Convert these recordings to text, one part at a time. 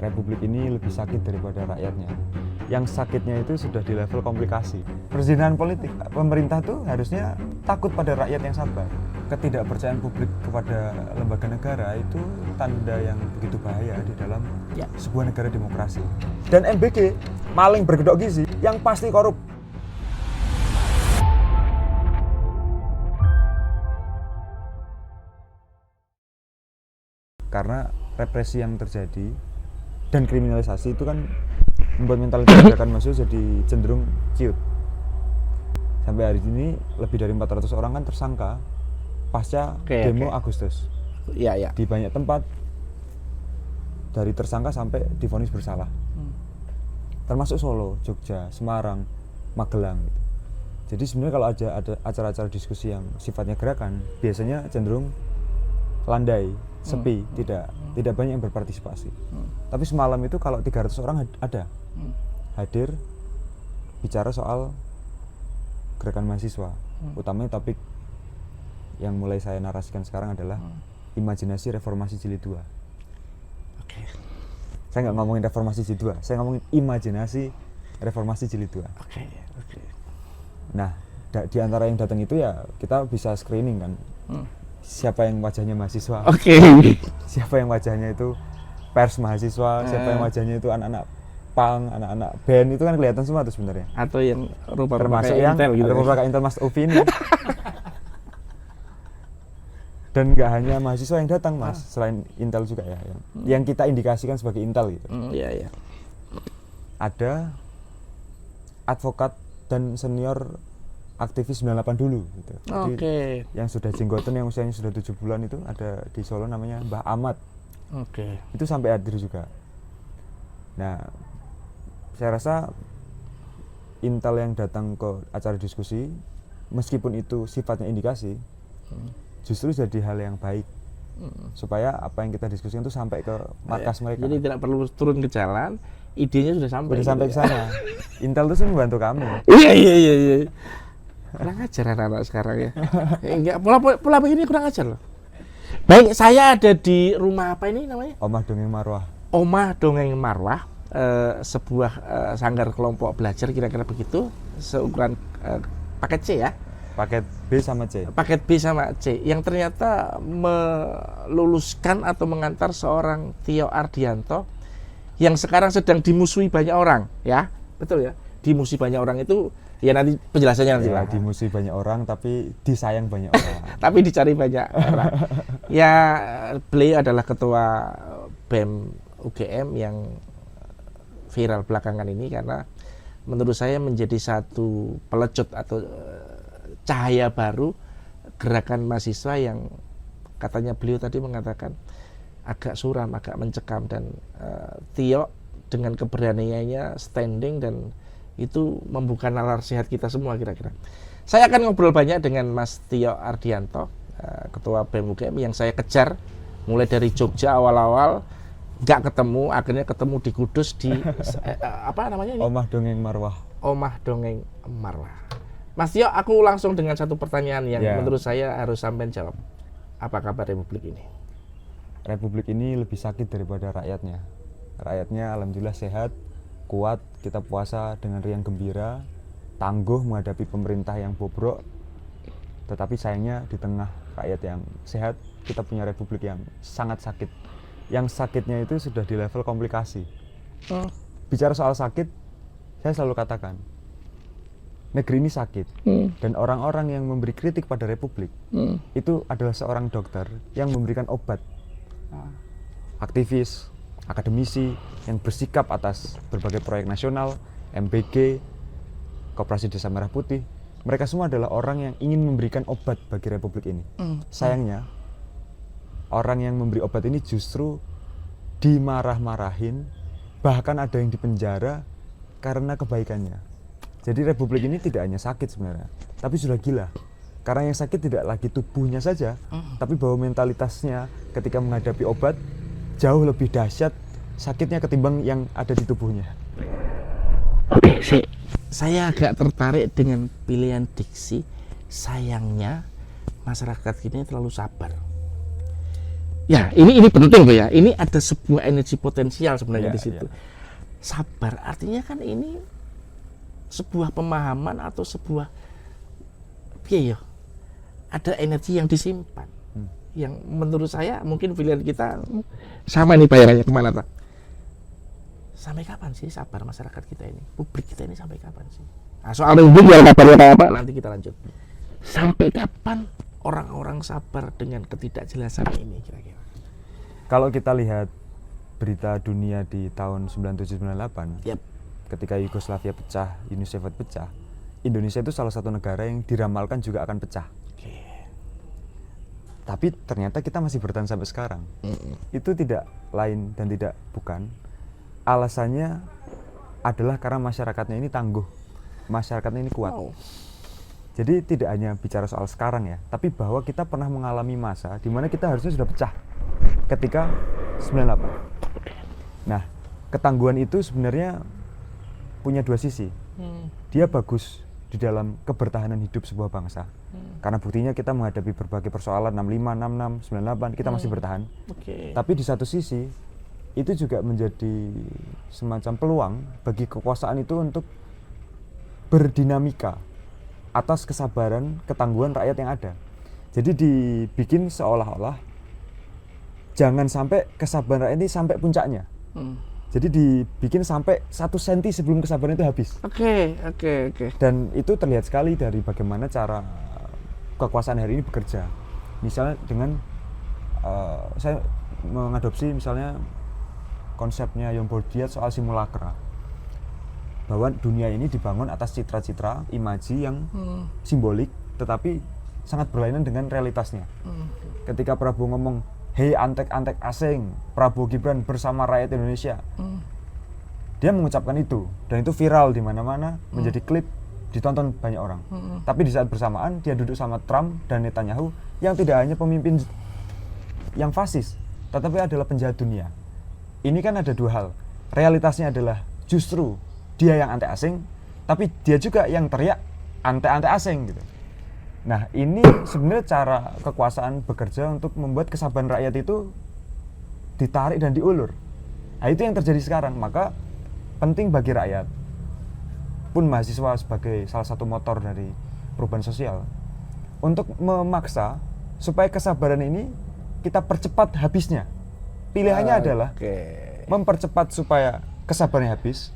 Republik ini lebih sakit daripada rakyatnya. Yang sakitnya itu sudah di level komplikasi. Perzinahan politik, pemerintah tuh harusnya takut pada rakyat yang sabar. Ketidakpercayaan publik kepada lembaga negara itu tanda yang begitu bahaya di dalam sebuah negara demokrasi. Dan MBG, maling bergedok gizi, yang pasti korup. Karena represi yang terjadi dan kriminalisasi itu kan membuat mentalitas gerakan mahasiswa jadi cenderung ciut. Sampai hari ini lebih dari 400 orang kan tersangka pasca demo Agustus. Iya. Di banyak tempat dari tersangka sampai divonis bersalah. Termasuk Solo, Jogja, Semarang, Magelang gitu. Jadi sebenarnya kalau ada acara-acara diskusi yang sifatnya gerakan, biasanya cenderung landai, sepi, tidak banyak yang berpartisipasi. Tapi semalam itu kalau 300 orang ada hadir bicara soal gerakan mahasiswa. Utamanya topik yang mulai saya narasikan sekarang adalah imajinasi reformasi jilid 2. Oke. Saya nggak ngomongin reformasi jilid 2, saya ngomongin imajinasi reformasi jilid 2. Oke. Nah, di antara yang datang itu ya kita bisa screening kan. Siapa yang wajahnya mahasiswa? Oke. Siapa yang wajahnya itu pers mahasiswa? Siapa yang wajahnya itu anak-anak punk, anak-anak band, itu kan kelihatan semua tuh sebenarnya. Atau yang rupa-rupa Termasuk kayak yang Intel gitu. rupa kayak Intel Mas Uvi ini. Dan nggak hanya mahasiswa yang datang Mas, selain Intel juga ya, yang kita indikasikan sebagai Intel gitu. Iya. Ada advokat dan senior aktivis 98 dulu gitu. Jadi yang sudah jenggotan, yang usianya sudah 7 bulan itu ada di Solo namanya Mbah Ahmad. Oke. Itu sampai hadir juga. Nah, saya rasa Intel yang datang ke acara diskusi, meskipun itu sifatnya indikasi, justru jadi hal yang baik. Supaya apa yang kita diskusikan itu sampai ke markas mereka. Jadi tidak perlu turun ke jalan, idenya sudah sampai. Sudah sampai ke sana. Intel itu sih membantu kami. Iya. Kurang ajar anak-anak sekarang ya. Enggak, pola begini kurang ajar loh. Baik, saya ada di rumah apa ini namanya? Omah Dongeng Marwah. Omah Dongeng Marwah, sebuah sanggar kelompok belajar kira-kira begitu, seukuran paket C ya. Paket B sama C. Paket B sama C, yang ternyata meluluskan atau mengantar seorang Tio Ardianto yang sekarang sedang dimusuhi banyak orang, ya, betul ya? Dimusuhi banyak orang itu, ya nanti penjelasannya nanti lah. Dimusuhi banyak orang, tapi disayang banyak orang. Tapi dicari banyak orang. Ya, beliau adalah ketua BEM UGM yang viral belakangan ini karena menurut saya menjadi satu pelecut atau cahaya baru gerakan mahasiswa yang katanya beliau tadi mengatakan agak suram, agak mencekam, dan Tio dengan keberaniannya standing dan itu membuka nalar sehat kita semua kira-kira. Saya akan ngobrol banyak dengan Mas Tio Ardianto, ketua BEM UGM yang saya kejar mulai dari Jogja awal-awal, nggak ketemu, akhirnya ketemu di Kudus di apa namanya ini? Omah Dongeng Marwah. Omah Dongeng Marwah. Mas Tio, aku langsung dengan satu pertanyaan yang menurut saya harus sampean jawab. Apa kabar Republik ini? Republik ini lebih sakit daripada rakyatnya. Rakyatnya alhamdulillah sehat, kuat, kita puasa dengan riang gembira, tangguh menghadapi pemerintah yang bobrok. Tetapi sayangnya di tengah rakyat yang sehat, kita punya republik yang sangat sakit. Yang sakitnya itu sudah di level komplikasi. Bicara soal sakit, saya selalu katakan, negeri ini sakit. Dan orang-orang yang memberi kritik pada republik, itu adalah seorang dokter yang memberikan obat. Aktivis, akademisi yang bersikap atas berbagai proyek nasional, MBG, Koperasi Desa Merah Putih, mereka semua adalah orang yang ingin memberikan obat bagi republik ini. Sayangnya, orang yang memberi obat ini justru dimarah-marahin, bahkan ada yang dipenjara karena kebaikannya. Jadi republik ini tidak hanya sakit sebenarnya, tapi sudah gila. Karena yang sakit tidak lagi tubuhnya saja, tapi bahwa mentalitasnya ketika menghadapi obat jauh lebih dahsyat sakitnya ketimbang yang ada di tubuhnya. Oke, saya agak tertarik dengan pilihan diksi. Sayangnya masyarakat ini terlalu sabar. Ya, ini penting Pak ya. Ini ada sebuah energi potensial sebenarnya di situ. Sabar artinya kan ini sebuah pemahaman atau sebuah ada energi yang disimpan. Yang menurut saya mungkin pilihan kita sama nih bayangannya kemana Pak? Sampai kapan sih sabar masyarakat kita ini? Publik kita ini sampai kapan sih? Nah, soal publik yang kabarnya kayak apa nanti kita lanjut. Sampai kapan orang-orang sabar dengan ketidakjelasan ini kira-kira? Kalau kita lihat berita dunia di tahun 97-98, ketika Yugoslavia pecah, Uni Soviet pecah, Indonesia itu salah satu negara yang diramalkan juga akan pecah. Tapi ternyata kita masih bertahan sampai sekarang. Itu tidak lain dan tidak bukan. Alasannya adalah karena masyarakatnya ini tangguh, masyarakatnya ini kuat. Jadi tidak hanya bicara soal sekarang ya, tapi bahwa kita pernah mengalami masa di mana kita harusnya sudah pecah ketika 98. Nah, ketangguhan itu sebenarnya punya dua sisi. Dia bagus di dalam kebertahanan hidup sebuah bangsa. Karena buktinya kita menghadapi berbagai persoalan 65, 66, 98 kita masih bertahan. Tapi di satu sisi itu juga menjadi semacam peluang bagi kekuasaan itu untuk berdinamika atas kesabaran, ketangguhan rakyat yang ada. Jadi dibikin seolah-olah jangan sampai kesabaran rakyat ini sampai puncaknya. Jadi dibikin sampai 1 senti sebelum kesabaran itu habis. Oke. Dan itu terlihat sekali dari bagaimana cara kekuasaan hari ini bekerja. Misalnya dengan saya mengadopsi misalnya konsepnya Yombol Diat soal simulakra. Bahwa dunia ini dibangun atas citra-citra, imaji yang simbolik, tetapi sangat berlainan dengan realitasnya. Ketika Prabowo ngomong, "Hei antek-antek asing, Prabowo Gibran bersama rakyat Indonesia." Dia mengucapkan itu, dan itu viral di mana-mana, menjadi klip, ditonton banyak orang. Tapi di saat bersamaan, dia duduk sama Trump dan Netanyahu, yang tidak hanya pemimpin yang fasis, tetapi adalah penjahat dunia. Ini kan ada dua hal. Realitasnya adalah justru dia yang antek asing, tapi dia juga yang teriak antek-antek asing gitu. Nah, ini sebenarnya cara kekuasaan bekerja untuk membuat kesabaran rakyat itu ditarik dan diulur. Nah, itu yang terjadi sekarang. Maka penting bagi rakyat, pun mahasiswa sebagai salah satu motor dari perubahan sosial, untuk memaksa supaya kesabaran ini kita percepat habisnya. Pilihannya adalah mempercepat supaya kesabarannya habis,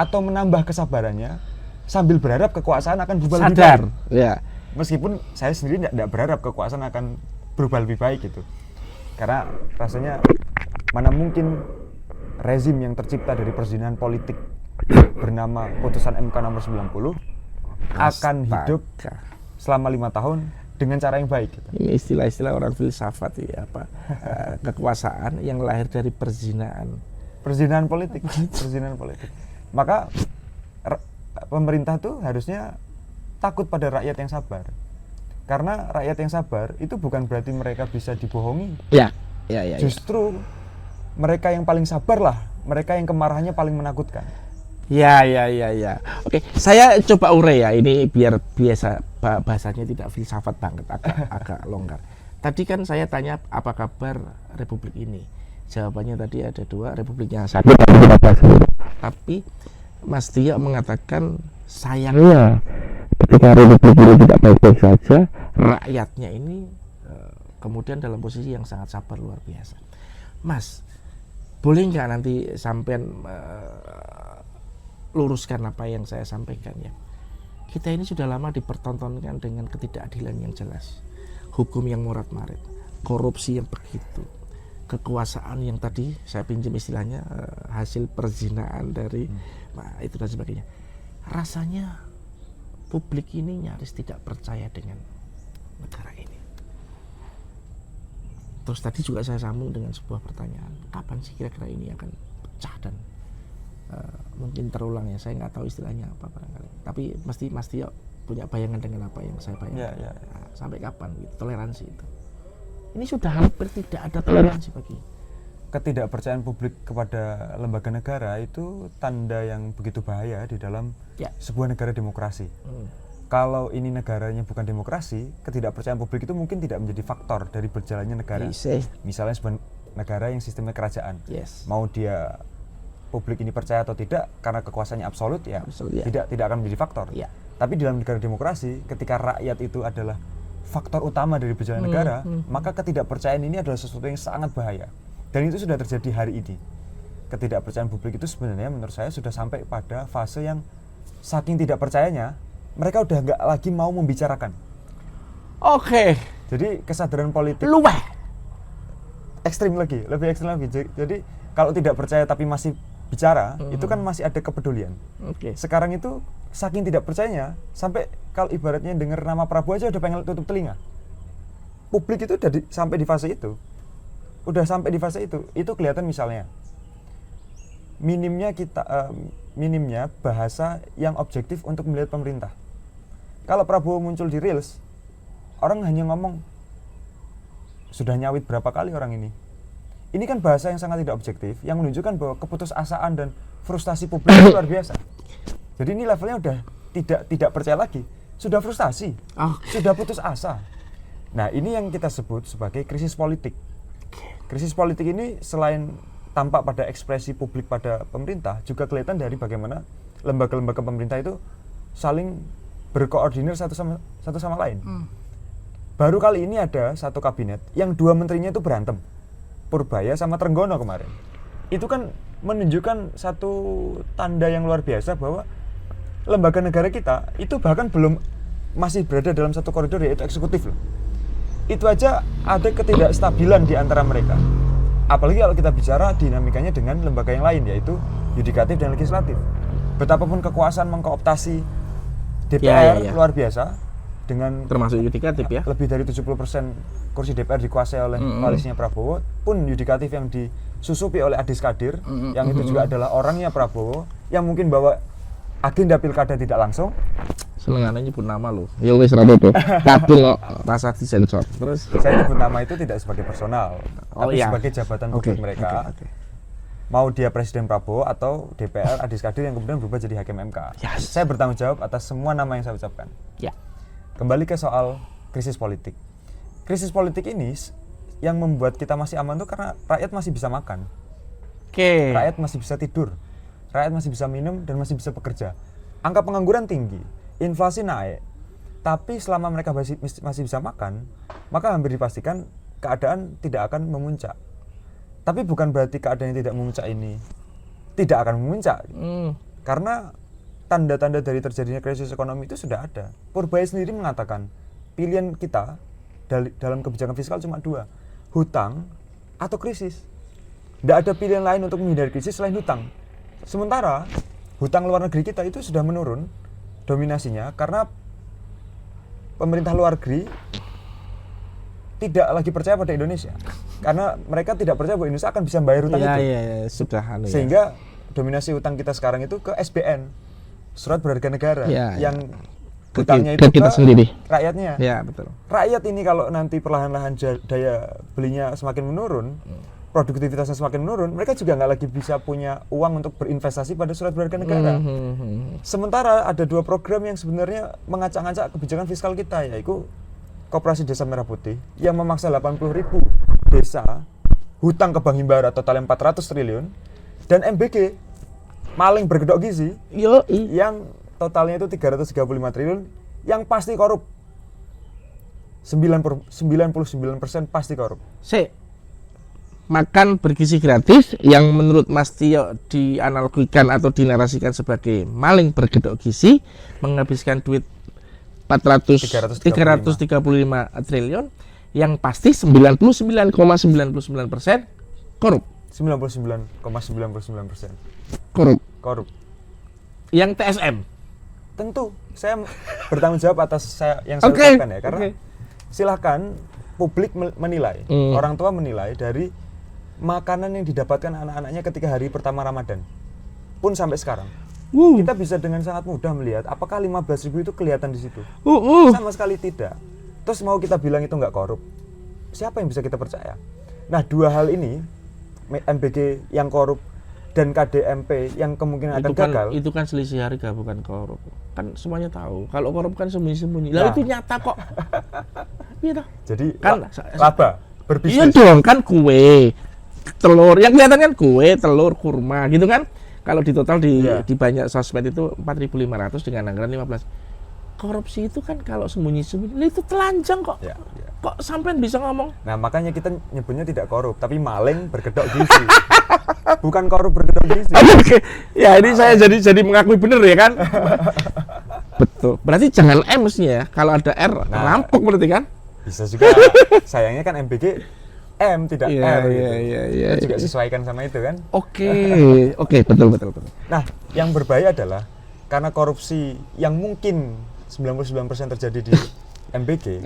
atau menambah kesabarannya sambil berharap kekuasaan akan berubah lebih baik. Meskipun saya sendiri tidak berharap kekuasaan akan berubah lebih baik gitu. Karena rasanya mana mungkin rezim yang tercipta dari perzinahan politik bernama putusan MK nomor 90 akan hidup selama 5 tahun dengan cara yang baik gitu. Ini istilah-istilah orang filsafat ya, kekuasaan yang lahir dari perzinahan politik. Maka pemerintah tuh harusnya takut pada rakyat yang sabar. Karena rakyat yang sabar itu bukan berarti mereka bisa dibohongi. Justru mereka yang paling sabar lah, mereka yang kemarahannya paling menakutkan. Ya. Oke, saya coba urei ya, ini biar biasa bahasanya tidak filsafat banget, agak longgar. Tadi kan saya tanya apa kabar Republik ini. Jawabannya tadi ada 2, Republiknya satu. Tapi Mas Tio mengatakan sayangnya ketika Republik ini tidak baik-baik saja, rakyatnya ini kemudian dalam posisi yang sangat sabar luar biasa. Mas, boleh nggak nanti sampean luruskan apa yang saya sampaikan ya? Kita ini sudah lama dipertontonkan dengan ketidakadilan yang jelas, hukum yang morat-marit, korupsi yang begitu, kekuasaan yang tadi saya pinjam istilahnya hasil perzinahan dari itu dan sebagainya. Rasanya publik ini nyaris tidak percaya dengan negara ini. Terus tadi juga saya sambung dengan sebuah pertanyaan, kapan sih kira-kira ini akan pecah dan mungkin terulang ya, saya nggak tahu istilahnya apa barangkali. Tapi mesti Mas Tio punya bayangan dengan apa yang saya bayangkan. Nah, sampai kapan gitu, toleransi itu? Ini sudah hampir tidak ada toleransi bagi. Ketidakpercayaan publik kepada lembaga negara itu tanda yang begitu bahaya di dalam sebuah negara demokrasi. kalau ini negaranya bukan demokrasi, ketidakpercayaan publik itu mungkin tidak menjadi faktor dari berjalannya negara. Misalnya sebuah negara yang sistemnya kerajaan, mau dia publik ini percaya atau tidak karena kekuasaannya absolut ya, tidak akan menjadi faktor. Tapi dalam negara demokrasi, ketika rakyat itu adalah faktor utama dari berjalan negara, maka ketidakpercayaan ini adalah sesuatu yang sangat bahaya. Dan itu sudah terjadi hari ini. Ketidakpercayaan publik itu sebenarnya menurut saya sudah sampai pada fase yang saking tidak percayanya, mereka udah nggak lagi mau membicarakan. Jadi kesadaran politik ekstrim lagi, lebih ekstrim lagi. Jadi kalau tidak percaya tapi masih bicara, itu kan masih ada kepedulian. Sekarang itu saking tidak percayanya, sampai kalau ibaratnya dengar nama Prabowo aja udah pengen tutup telinga. Publik itu udah sampai di fase itu. Udah sampai di fase itu. Itu kelihatan misalnya minimnya bahasa yang objektif untuk melihat pemerintah. Kalau Prabowo muncul di Reels, orang hanya ngomong sudah nyawit berapa kali orang ini. Ini kan bahasa yang sangat tidak objektif, yang menunjukkan bahwa keputusasaan dan frustasi publik itu luar biasa. Jadi ini levelnya udah tidak percaya lagi, sudah frustasi, sudah putus asa. Nah, ini yang kita sebut sebagai krisis politik. Krisis politik ini selain tampak pada ekspresi publik pada pemerintah, juga kelihatan dari bagaimana lembaga-lembaga pemerintah itu saling berkoordinir satu sama lain. Baru kali ini ada satu kabinet yang dua menterinya itu berantem. Purbaya sama Trenggono kemarin. Itu kan menunjukkan satu tanda yang luar biasa bahwa lembaga negara kita itu bahkan masih berada dalam satu koridor, yaitu eksekutif loh. Itu aja ada ketidakstabilan di antara mereka. Apalagi kalau kita bicara dinamikanya dengan lembaga yang lain, yaitu yudikatif dan legislatif. Betapapun kekuasaan mengkooptasi DPR luar biasa, dengan termasuk yudikatif ya, lebih dari 70% kursi DPR dikuasai oleh koalisinya Prabowo, pun yudikatif yang disusupi oleh Adis Kadir, yang itu juga adalah orangnya Prabowo, yang mungkin bawa agenda pilkada tidak langsung. Selengananya pun nama lo. Ya wis Radodo. Kabel kok rasa disensor. Terus saya nyebut nama itu tidak sebagai personal, tapi sebagai jabatan publik mereka. Mau dia Presiden Prabowo atau DPR Adis Kadir yang kemudian berubah jadi Hakim MK. Saya bertanggung jawab atas semua nama yang saya ucapkan. Kembali ke soal krisis politik. Krisis politik ini yang membuat kita masih aman tuh karena rakyat masih bisa makan. Rakyat masih bisa tidur. Rakyat masih bisa minum dan masih bisa bekerja. Angka pengangguran tinggi, inflasi naik. Tapi selama mereka masih bisa makan, maka hampir dipastikan keadaan tidak akan memuncak. Tapi bukan berarti keadaan yang tidak memuncak ini tidak akan memuncak. Karena tanda-tanda dari terjadinya krisis ekonomi itu sudah ada. Purbaya sendiri mengatakan pilihan kita dalam kebijakan fiskal cuma dua, hutang atau krisis. Tidak ada pilihan lain untuk menghindari krisis selain hutang. Sementara hutang luar negeri kita itu sudah menurun dominasinya karena pemerintah luar negeri tidak lagi percaya pada Indonesia. Karena mereka tidak percaya bahwa Indonesia akan bisa membayar hutang itu. Sehingga dominasi hutang kita sekarang itu ke SBN, surat berharga negara, yang hutangnya itu kita ke sendiri, rakyatnya. Betul. Rakyat ini kalau nanti perlahan-lahan daya belinya semakin menurun, produktivitasnya semakin menurun, mereka juga nggak lagi bisa punya uang untuk berinvestasi pada surat berharga negara. Sementara ada dua program yang sebenarnya mengacak-ngacak kebijakan fiskal kita, yaitu Koperasi Desa Merah Putih yang memaksa 80.000 desa hutang ke Bank Himbara totalnya 400 triliun, dan MBG maling bergedok gizi yang totalnya itu 335 triliun yang pasti korup. 99% pasti korup. Makan bergizi gratis yang menurut Mas Tio dianalogikan atau dinarasikan sebagai maling bergedok gizi, menghabiskan duit 335 triliun yang pasti 99,99% korup. 99,99% korup. Yang TSM tentu saya bertanggung jawab atas yang saya ucapkan ya, karena silahkan publik menilai, orang tua menilai dari makanan yang didapatkan anak-anaknya ketika hari pertama Ramadan pun sampai sekarang. Kita bisa dengan sangat mudah melihat apakah 15.000 itu kelihatan di situ. Sama sekali tidak. Terus mau kita bilang itu nggak korup, siapa yang bisa kita percaya? Nah, dua hal ini, MBG yang korup dan KDMP yang kemungkinan akan gagal. Itu kan selisih harga, bukan korup. Kan semuanya tahu. Kalau korup kan sembunyi-sembunyi. Lah itu nyata kok. Iya toh? Jadi Kan laba iya berbisnis. dong, kan kue, telur. Yang kelihatan kan kue, telur, kurma gitu kan. Kalau di total di banyak sosmed itu 4.500 dengan anggaran 15. Korupsi itu kan kalau sembunyi-sembunyi, itu telanjang kok. Ya, ya. Kok sampean bisa ngomong? Nah, makanya kita nyebutnya tidak korup, tapi maling berkedok gizi. Bukan korup berkedok gizi. Oke. Ya, ini saya jadi mengakui bener ya kan? Betul. Berarti jangan M mestinya ya. Kalau ada R, rampok berarti kan? Bisa juga. Sayangnya kan MBG M tidak Iya, R gitu. iya, Kita juga sesuaikan sama itu kan. Oke, betul. Nah, yang berbahaya adalah karena korupsi yang mungkin 99% terjadi di MBG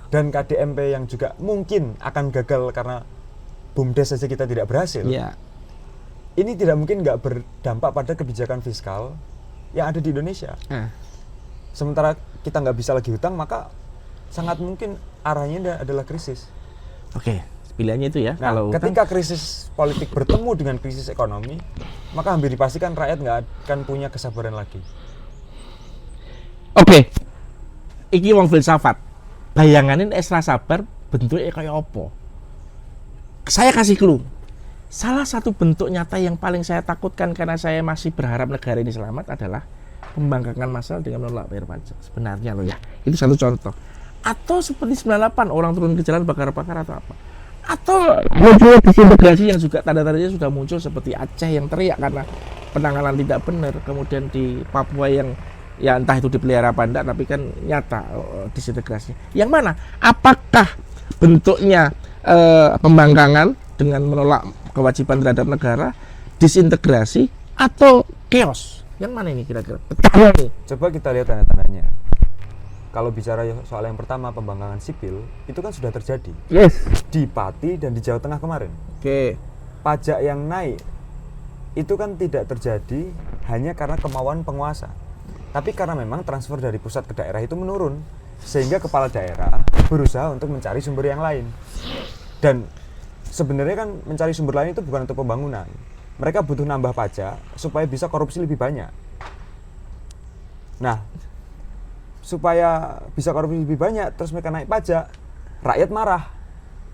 dan KDMP yang juga mungkin akan gagal karena BUMDes saja kita tidak berhasil. Iya. Ini tidak mungkin nggak berdampak pada kebijakan fiskal yang ada di Indonesia. Sementara kita nggak bisa lagi hutang, maka sangat mungkin arahnya adalah krisis. Oke, pilihannya itu ya. Nah, kalau ketika krisis politik bertemu dengan krisis ekonomi, maka hampir dipastikan rakyat nggak akan punya kesabaran lagi. Oke. Iki wong filsafat. Bayanganin esra sabar bentuknya kayak apa? Saya kasih clue. Salah satu bentuk nyata yang paling saya takutkan karena saya masih berharap negara ini selamat adalah pembangkangan massal dengan menolak bayar pajak. Sebenarnya loh ya. Itu satu contoh. Atau seperti 98 orang turun ke jalan bakar-bakar atau apa? Atau model disintegrasi yang juga tanda-tandanya sudah muncul seperti Aceh yang teriak karena penanganan tidak benar, kemudian di Papua yang ya entah itu dipelihara apa enggak, tapi kan nyata disintegrasi. Yang mana? Apakah bentuknya pembangkangan dengan menolak kewajiban terhadap negara, disintegrasi, atau chaos? Yang mana ini kira-kira? Betapa nih. Coba kita lihat tanda-tandanya. Kalau bicara soal yang pertama, pembangkangan sipil, itu kan sudah terjadi. Yes. Di Pati dan di Jawa Tengah kemarin. Oke. Pajak yang naik, itu kan tidak terjadi hanya karena kemauan penguasa. Tapi karena memang transfer dari pusat ke daerah itu menurun, sehingga kepala daerah berusaha untuk mencari sumber yang lain. Dan sebenarnya kan mencari sumber lain itu bukan untuk pembangunan. Mereka butuh nambah pajak supaya bisa korupsi lebih banyak. Nah, supaya bisa korupsi lebih banyak, terus mereka naik pajak, rakyat marah.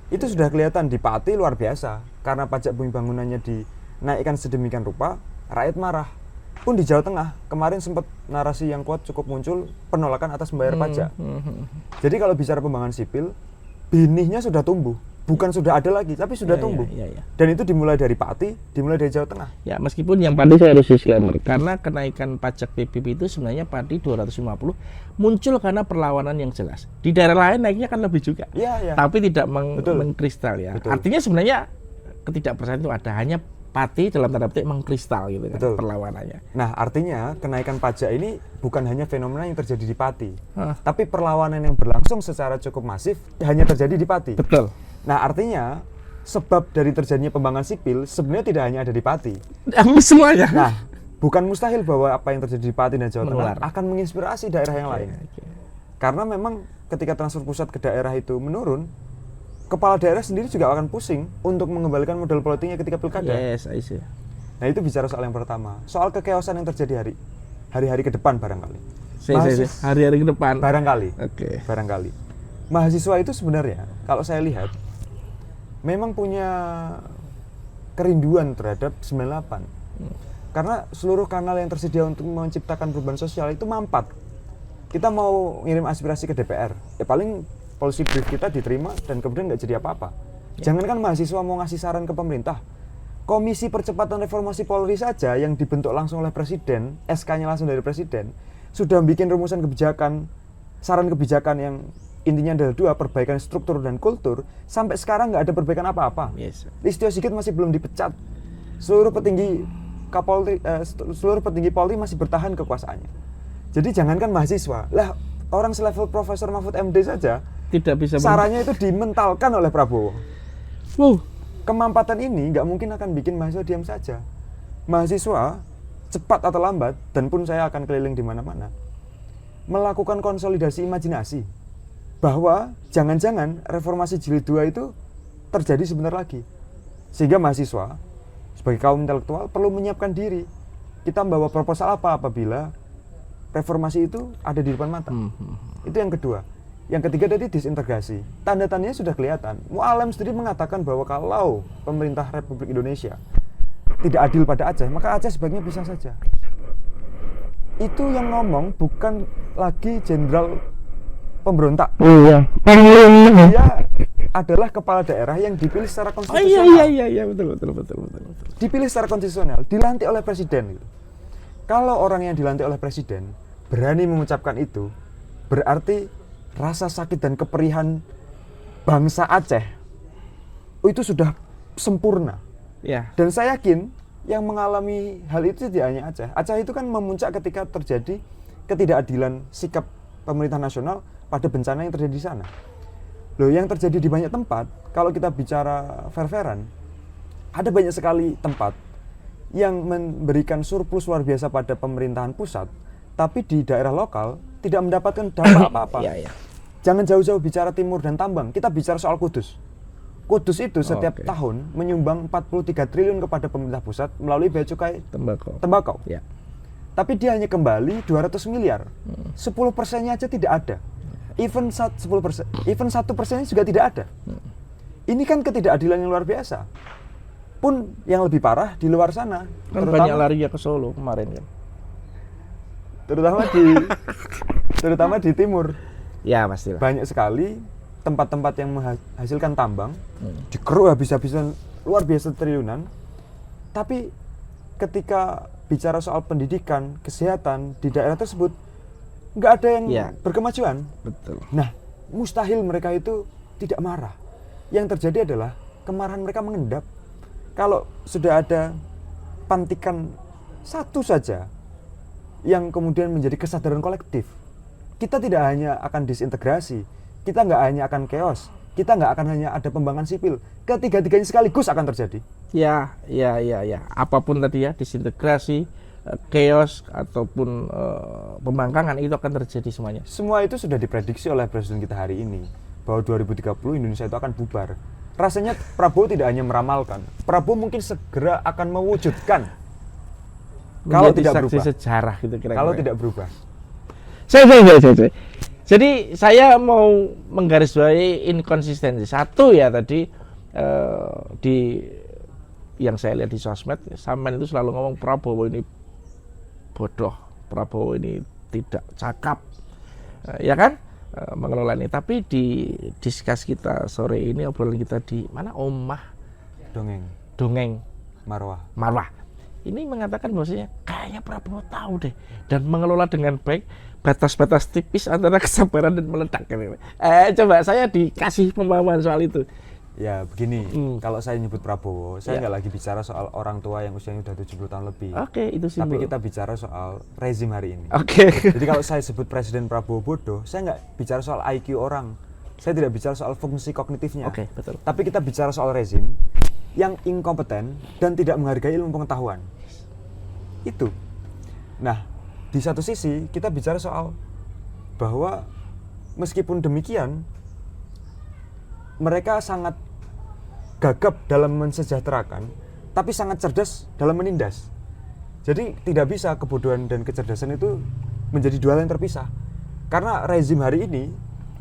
Itu sudah kelihatan di Pati luar biasa. Karena pajak bumi bangunannya dinaikkan sedemikian rupa, rakyat marah. Pun di Jawa Tengah, kemarin sempat narasi yang kuat cukup muncul penolakan atas membayar pajak. Jadi kalau bicara pembangunan sipil, benihnya sudah tumbuh. Bukan sudah ada lagi, tapi sudah tumbuh. Dan itu dimulai dari Pati, dimulai dari Jawa Tengah. Ya, meskipun yang Pati saya harus disclaimer, karena kenaikan pajak PBB itu sebenarnya Pati 250 muncul karena perlawanan yang jelas. Di daerah lain naiknya kan lebih juga. Tapi tidak mengkristal ya. Betul. Artinya sebenarnya ketidakpercayaan itu ada, hanya Pati dalam tanda petik mengkristal gitu kan. Betul. Perlawanannya. Nah, artinya kenaikan pajak ini bukan hanya fenomena yang terjadi di Pati, tapi perlawanan yang berlangsung secara cukup masif hanya terjadi di Pati. Betul. Nah, artinya sebab dari terjadinya pembangunan sipil sebenarnya tidak hanya ada di Pati. Semuanya. Nah, bukan mustahil bahwa apa yang terjadi di Pati dan Jawa Menular. Tengah akan menginspirasi daerah yang lain. Karena memang ketika transfer pusat ke daerah itu menurun, kepala daerah sendiri juga akan pusing untuk mengembalikan modal politiknya ketika pilkada. Yes, I see. Nah, itu bicara soal yang pertama. Soal kekeosan yang terjadi hari-hari ke depan barangkali. Hari-hari ke depan. Barangkali. Oke. Barangkali. Mahasiswa itu sebenarnya kalau saya lihat memang punya kerinduan terhadap 98. Karena seluruh kanal yang tersedia untuk menciptakan perubahan sosial itu mampat. Kita mau ngirim aspirasi ke DPR, ya paling policy brief kita diterima dan kemudian nggak jadi apa-apa. Jangankan mahasiswa mau ngasih saran ke pemerintah, Komisi Percepatan Reformasi Polri saja yang dibentuk langsung oleh Presiden, SK-nya langsung dari Presiden, sudah bikin rumusan kebijakan, saran kebijakan yang intinya adalah 2, perbaikan struktur dan kultur. Sampai sekarang nggak ada perbaikan apa-apa. Listio Sigit masih belum dipecat. Seluruh petinggi Polri masih bertahan kekuasaannya. Jadi jangankan mahasiswa, lah orang selevel Profesor Mahfud MD saja tidak bisa sarannya itu dimentalkan oleh Prabowo. Kemampatan ini nggak mungkin akan bikin mahasiswa diam saja. Mahasiswa cepat atau lambat, dan pun saya akan keliling di mana-mana, melakukan konsolidasi imajinasi bahwa jangan-jangan reformasi jilid 2 itu terjadi sebentar lagi. Sehingga mahasiswa sebagai kaum intelektual perlu menyiapkan diri. Kita membawa proposal apa apabila reformasi itu ada di depan mata. Itu yang kedua. Yang ketiga tadi disintegrasi. Tanda-tandanya sudah kelihatan. Mu'alem sendiri mengatakan bahwa kalau pemerintah Republik Indonesia tidak adil pada Aceh, maka Aceh sebaiknya pisah saja. Itu yang ngomong bukan lagi jenderal pemberontak. Iya. Dia adalah kepala daerah yang dipilih secara konstitusional. Iya, betul. Dipilih secara konstitusional, dilantik oleh presiden. Gitu. Kalau orang yang dilantik oleh presiden berani mengucapkan itu, berarti rasa sakit dan keperihan bangsa Aceh itu sudah sempurna. Ya. Dan saya yakin yang mengalami hal itu tidak hanya Aceh. Aceh itu kan memuncak ketika terjadi ketidakadilan sikap pemerintah nasional pada bencana yang terjadi di sana. Loh, yang terjadi di banyak tempat, kalau kita bicara fair-fairan, ada banyak sekali tempat yang memberikan surplus luar biasa pada pemerintahan pusat, tapi di daerah lokal tidak mendapatkan dampak apa-apa. Iya. Jangan jauh-jauh bicara timur dan tambang, kita bicara soal Kudus. Kudus itu setiap tahun menyumbang 43 triliun kepada pemerintah pusat melalui bea cukai tembakau. Ya. Tapi dia hanya kembali 200 miliar. 10%-nya aja tidak ada. Even 1% juga tidak ada. Ini kan ketidakadilan yang luar biasa. Pun yang lebih parah di luar sana. Kan banyak lari ya ke Solo kemarin kan. Terutama di timur. Ya pastilah. Banyak sekali tempat-tempat yang menghasilkan tambang, dikeruk habis-habisan luar biasa triliunan. Tapi ketika bicara soal pendidikan, kesehatan di daerah tersebut, nggak ada yang berkemajuan. Betul. Nah, mustahil mereka itu tidak marah. Yang terjadi adalah kemarahan mereka mengendap. Kalau sudah ada pantikan satu saja yang kemudian menjadi kesadaran kolektif, kita tidak hanya akan disintegrasi, kita nggak hanya akan chaos, kita nggak akan hanya ada pembangunan sipil, ketiga-tiganya sekaligus akan terjadi. Ya. Apapun tadi ya, disintegrasi, chaos ataupun pembangkangan itu akan terjadi semuanya. Semua itu sudah diprediksi oleh presiden kita hari ini bahwa 2030 Indonesia itu akan bubar. Rasanya Prabowo tidak hanya meramalkan, Prabowo mungkin segera akan mewujudkan. Kalau tidak berubah, sejarah gitu kira-kira. Kalau tidak berubah. Saya. Jadi saya mau menggarisbawahi inkonsistensi. Satu ya tadi di yang saya lihat di sosmed, Samen itu selalu ngomong Prabowo ini bodoh, Prabowo ini tidak cakap, ya kan, mengelola ini. Tapi di diskus kita sore ini, obrolan kita di mana, Omah Dongeng Marwah ini mengatakan bahwasanya kayaknya Prabowo tahu deh dan mengelola dengan baik batas-batas tipis antara kesabaran dan meledak. Coba saya dikasih pemahaman soal itu. Ya begini, kalau saya nyebut Prabowo, saya nggak lagi bicara soal orang tua yang usianya udah 70 tahun lebih. Oke, itu simbol. Tapi kita bicara soal rezim hari ini. Oke. Jadi kalau saya sebut Presiden Prabowo bodoh, saya nggak bicara soal IQ orang. Saya tidak bicara soal fungsi kognitifnya. Oke, betul. Tapi kita bicara soal rezim yang inkompeten dan tidak menghargai ilmu pengetahuan. Itu. Nah, di satu sisi kita bicara soal bahwa meskipun demikian mereka sangat gagap dalam mensejahterakan, tapi sangat cerdas dalam menindas. Jadi tidak bisa kebodohan dan kecerdasan itu menjadi dua hal yang terpisah. Karena rezim hari ini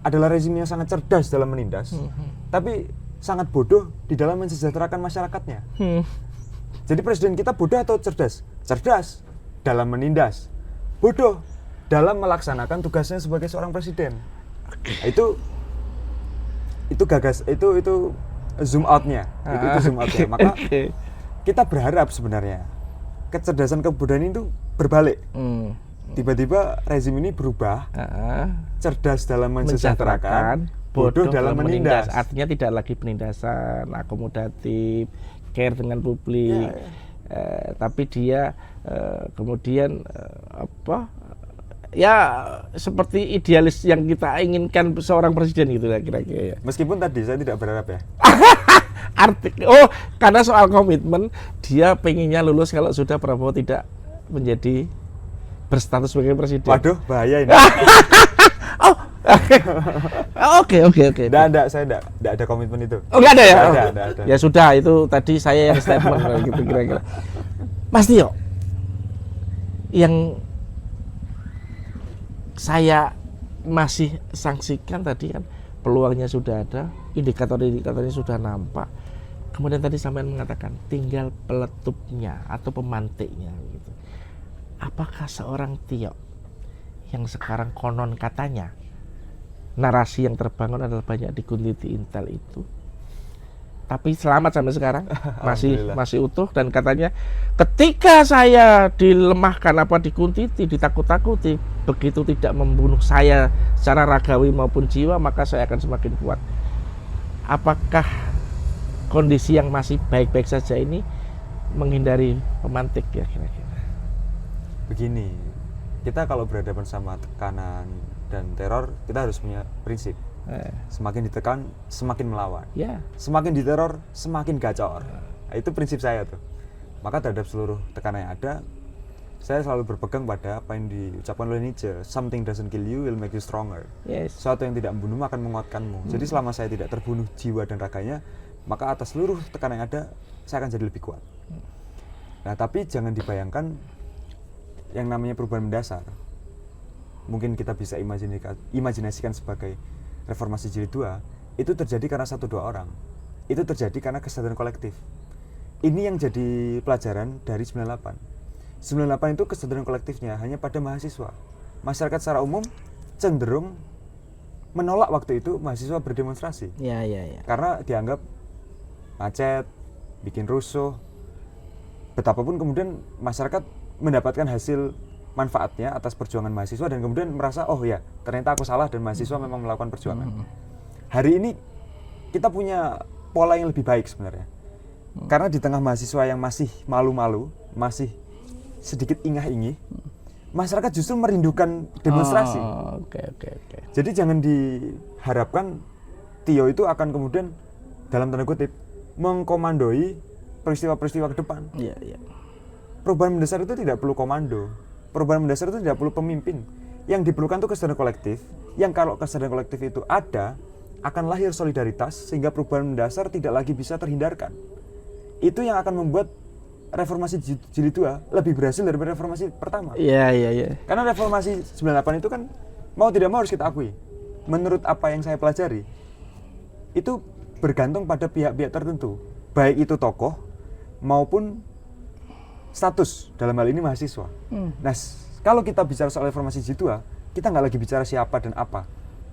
adalah rezim yang sangat cerdas dalam menindas, tapi sangat bodoh di dalam mensejahterakan masyarakatnya. Jadi presiden kita bodoh atau cerdas? Cerdas dalam menindas, bodoh dalam melaksanakan tugasnya sebagai seorang presiden. Nah, itu zoom out-nya. Itu zoom out-nya. Maka kita berharap sebenarnya kecerdasan kebodohan itu berbalik. Tiba-tiba rezim ini berubah, cerdas dalam mensejahterakan, bodoh dalam menindas. Artinya tidak lagi penindasan, akomodatif, care dengan publik, tapi dia kemudian ya seperti idealis yang kita inginkan seorang presiden gitu lah kira-kira ya. Meskipun tadi saya tidak berharap ya. Karena soal komitmen dia pengennya lulus kalau sudah Prabowo tidak menjadi berstatus sebagai presiden. Waduh, bahaya ini. Oke. Nggak, saya nggak ada komitmen itu. Oh, nggak ada ya? Nggak ada. Ya sudah, itu tadi saya yang statement gitu kira-kira. Mas Tio, yang saya masih sanksikan tadi kan peluangnya sudah ada, indikator-indikatornya sudah nampak. Kemudian tadi sampean mengatakan tinggal peletupnya atau pemantiknya gitu. Apakah seorang Tio yang sekarang konon katanya narasi yang terbangun adalah banyak dikuntiti Intel itu, tapi selamat sampai sekarang masih utuh, dan katanya ketika saya dilemahkan apa dikuntiti, ditakut-takuti, begitu tidak membunuh saya secara ragawi maupun jiwa, maka saya akan semakin kuat. Apakah kondisi yang masih baik-baik saja ini menghindari pemantik ya kira-kira? Begini, kita kalau berhadapan sama tekanan dan teror, kita harus punya prinsip. Semakin ditekan, semakin melawan. Semakin diteror, semakin gacor. Nah, itu prinsip saya tuh. Maka terhadap seluruh tekanan yang ada, saya selalu berpegang pada apa yang diucapkan oleh Nietzsche. Something doesn't kill you will make you stronger. Sesuatu yang tidak membunuhmu akan menguatkanmu. Jadi selama saya tidak terbunuh jiwa dan raganya, maka atas seluruh tekanan yang ada, saya akan jadi lebih kuat. Nah, tapi jangan dibayangkan yang namanya perubahan mendasar. Mungkin kita bisa imajinasikan sebagai reformasi jilid 2, itu terjadi karena 1-2 orang. Itu terjadi karena kesadaran kolektif. Ini yang jadi pelajaran dari 98. 98 itu kesadaran kolektifnya hanya pada mahasiswa. Masyarakat secara umum cenderung menolak waktu itu mahasiswa berdemonstrasi. Karena dianggap macet, bikin rusuh. Betapapun kemudian masyarakat mendapatkan hasil manfaatnya atas perjuangan mahasiswa, dan kemudian merasa, oh ya, ternyata aku salah dan mahasiswa memang melakukan perjuangan. Hari ini kita punya pola yang lebih baik sebenarnya. Karena di tengah mahasiswa yang masih malu-malu, masih sedikit ingah-ingih, masyarakat justru merindukan demonstrasi. Jadi jangan diharapkan Tio itu akan kemudian dalam tanda kutip mengkomandoi peristiwa-peristiwa ke depan. Perubahan mendasar itu tidak perlu komando. Perubahan mendasar itu tidak perlu pemimpin. Yang diperlukan itu kesadaran kolektif. Yang kalau kesadaran kolektif itu ada, akan lahir solidaritas sehingga perubahan mendasar tidak lagi bisa terhindarkan. Itu yang akan membuat reformasi jilid 2 lebih berhasil daripada reformasi pertama. Karena reformasi 98 itu kan mau tidak mau harus kita akui. Menurut apa yang saya pelajari, itu bergantung pada pihak-pihak tertentu. Baik itu tokoh maupun status, dalam hal ini mahasiswa. Nah, kalau kita bicara soal reformasi jilid 2, kita nggak lagi bicara siapa dan apa,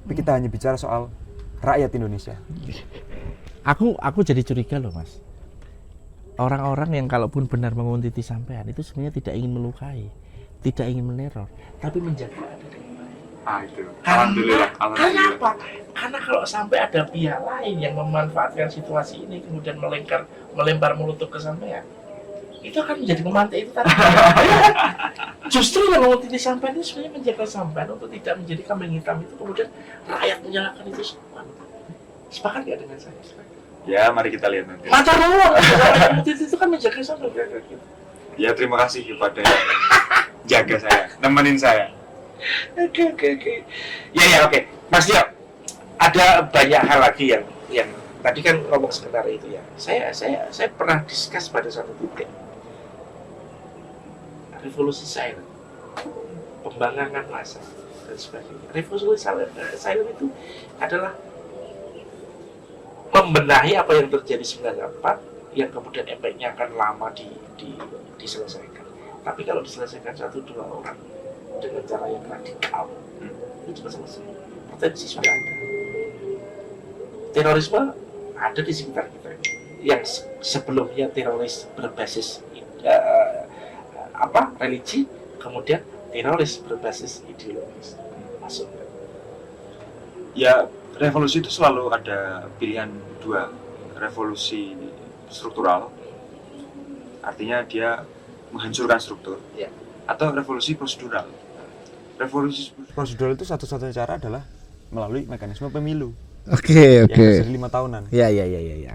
tapi kita hanya bicara soal rakyat Indonesia. Aku jadi curiga loh, Mas. Orang-orang yang kalaupun benar menguntiti sampean itu sebenarnya tidak ingin melukai, tidak ingin meneror, tapi menjaga ada dengan baik. Itu. Alhamdulillah. Kenapa? Karena kalau sampai ada pihak lain yang memanfaatkan situasi ini kemudian melempar meletup ke sampean, itu akan menjadi pemantik itu tadi. Justru yang menguntiti sampean itu sebenarnya menjaga sampean untuk tidak menjadi kambing hitam itu, kemudian rakyat menyalahkan itu semua. Sepakat nggak dengan saya? Ya, mari kita lihat nanti. Macar ruang, orang menguntiti itu kan menjaga sampean. Ya, terima kasih kepada yang jaga saya, nemenin saya. Oke. Oke. Mas Tio, ada banyak hal lagi yang tadi kan ngomong sekitar itu ya. Saya pernah discuss pada satu titik. Revolusi silent, pembangkangan massa dan sebagainya. Revolusi silent itu adalah membenahi apa yang terjadi 94 yang kemudian efeknya akan lama diselesaikan. Tapi kalau diselesaikan 1-2 orang dengan cara yang radikal, itu cepat selesai. Potensi sudah ada. Terorisme ada di sekitar kita ini. Yang sebelumnya teroris berbasis religi, kemudian teroris berbasis ideologis masuk. Ya, revolusi itu selalu ada pilihan dua. Revolusi struktural, artinya dia menghancurkan struktur, atau revolusi prosedural. Revolusi prosedural itu satu-satunya cara adalah melalui mekanisme pemilu. Yang terjadi 5 tahunan.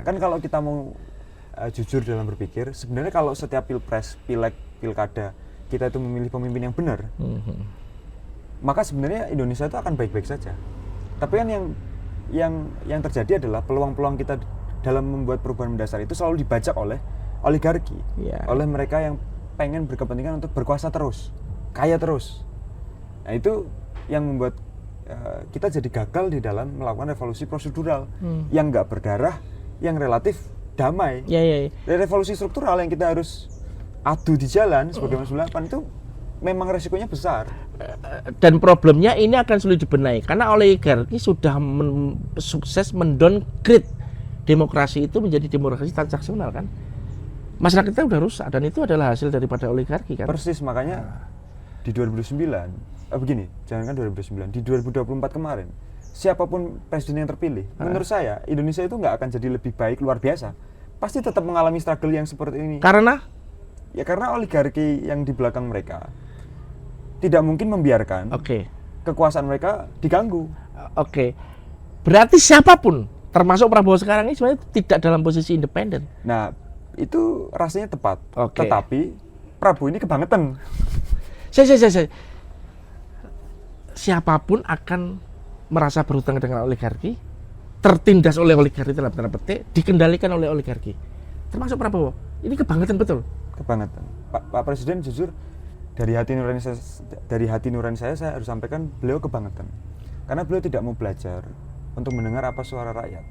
Kan kalau kita mau jujur dalam berpikir, sebenarnya kalau setiap pilpres, pileg, pilkada kita itu memilih pemimpin yang benar, maka sebenarnya Indonesia itu akan baik-baik saja. Tapi kan yang terjadi adalah peluang-peluang kita dalam membuat perubahan mendasar itu selalu dibajak oleh oligarki, oleh mereka yang pengen berkepentingan untuk berkuasa terus, kaya terus. Nah itu yang membuat kita jadi gagal di dalam melakukan revolusi prosedural yang nggak berdarah, yang relatif damai. Dari revolusi struktural yang kita harus adu di jalan sebagai Mas 98 itu memang resikonya besar. Dan problemnya ini akan sulit dibenahi karena oligarki sudah sukses mendowngrade demokrasi itu menjadi demokrasi transaksional kan. Masyarakat kita udah rusak dan itu adalah hasil daripada oligarki kan. Persis, makanya di 2009, begini, jangankan 2009, di 2024 kemarin, siapapun presiden yang terpilih, menurut saya Indonesia itu nggak akan jadi lebih baik luar biasa. Pasti tetap mengalami struggle yang seperti ini. Karena? Ya karena oligarki yang di belakang mereka tidak mungkin membiarkan kekuasaan mereka diganggu. Berarti siapapun, termasuk Prabowo sekarang ini sebenarnya tidak dalam posisi independen. Nah, itu rasanya tepat. Tetapi Prabowo ini kebangetan. Siapapun akan merasa berhutang dengan oligarki, tertindas oleh oligarki dalam tanda petik, dikendalikan oleh oligarki. Termasuk Prabowo. Ini kebangetan betul. Kebangetan. Pak Presiden jujur dari hati nurani saya harus sampaikan beliau kebangetan. Karena beliau tidak mau belajar untuk mendengar apa suara rakyat.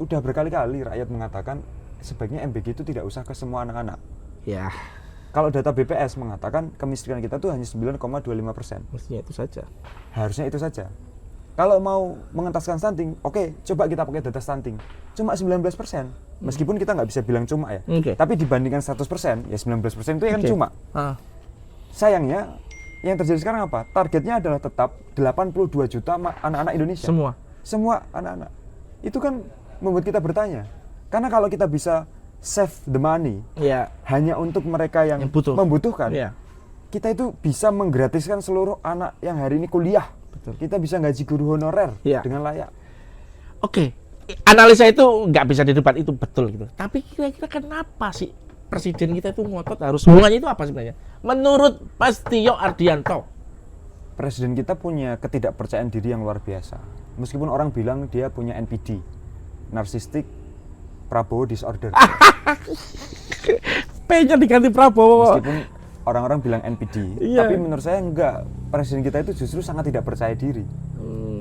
Udah berkali-kali rakyat mengatakan sebaiknya MBG itu tidak usah ke semua anak-anak. Ya. Kalau data BPS mengatakan kemiskinan kita tuh hanya 9,25%. Mestinya itu saja. Harusnya itu saja. Kalau mau mengentaskan stunting, coba kita pakai data stunting. Cuma 19%. Meskipun kita nggak bisa bilang cuma ya. Tapi dibandingkan 100%, ya 19% itu kan cuma. Sayangnya, yang terjadi sekarang apa? Targetnya adalah tetap 82 juta anak-anak Indonesia. Semua anak-anak. Itu kan membuat kita bertanya. Karena kalau kita bisa save the money hanya untuk mereka yang membutuhkan, kita itu bisa menggratiskan seluruh anak yang hari ini kuliah. Kita bisa gaji guru honorer dengan layak. Analisa itu nggak bisa didebat, itu betul gitu. Tapi kira-kira kenapa sih presiden kita itu ngotot harus semuanya itu apa sebenarnya? Menurut Mas Tio Ardianto, presiden kita punya ketidakpercayaan diri yang luar biasa. Meskipun orang bilang dia punya NPD, narcissistic Prabowo disorder. P-nya diganti Prabowo. Meskipun orang-orang bilang NPD, tapi menurut saya enggak. Presiden kita itu justru sangat tidak percaya diri.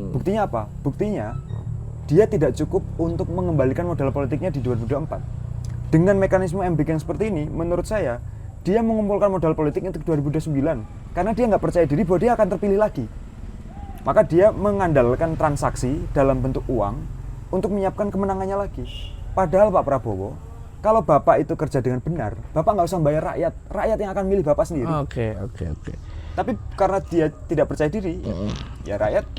Buktinya apa? Buktinya dia tidak cukup untuk mengembalikan modal politiknya di 2024. Dengan mekanisme MBK yang seperti ini, menurut saya dia mengumpulkan modal politik untuk 2029 karena dia nggak percaya diri bahwa dia akan terpilih lagi. Maka dia mengandalkan transaksi dalam bentuk uang untuk menyiapkan kemenangannya lagi. Padahal Pak Prabowo, kalau Bapak itu kerja dengan benar, Bapak nggak usah bayar rakyat yang akan milih Bapak sendiri. Tapi karena dia tidak percaya diri, ya rakyat